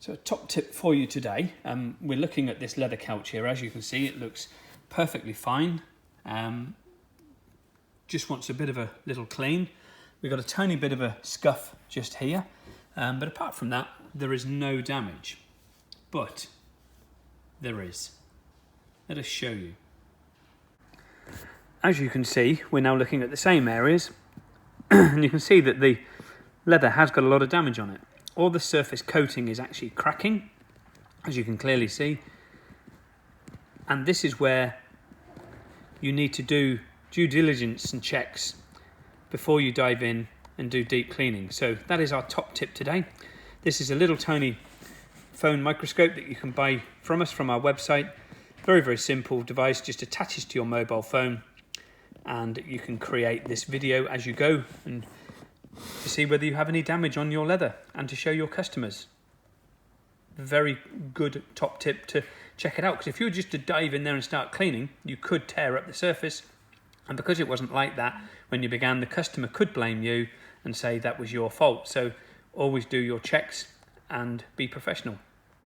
So a top tip for you today, we're looking at this leather couch here. As you can see, it looks perfectly fine. Just wants a bit of a little clean. We've got a tiny bit of a scuff just here, but apart from that, there is no damage. But there is. Let us show you. As you can see, we're now looking at the same areas, and you can see that the leather has got a lot of damage on it. All the surface coating is actually cracking, as you can clearly see. And this is where you need to do due diligence and checks before you dive in and do deep cleaning. So that is our top tip today. This is a little tiny phone microscope that you can buy from us from our website. Very, very simple device, just attaches to your mobile phone, and you can create this video as you go and to see whether you have any damage on your leather and to show your customers. Very good top tip to check it out, because if you were just to dive in there and start cleaning, you could tear up the surface, and because it wasn't like that when you began, the customer could blame you and say that was your fault. So always do your checks and be professional.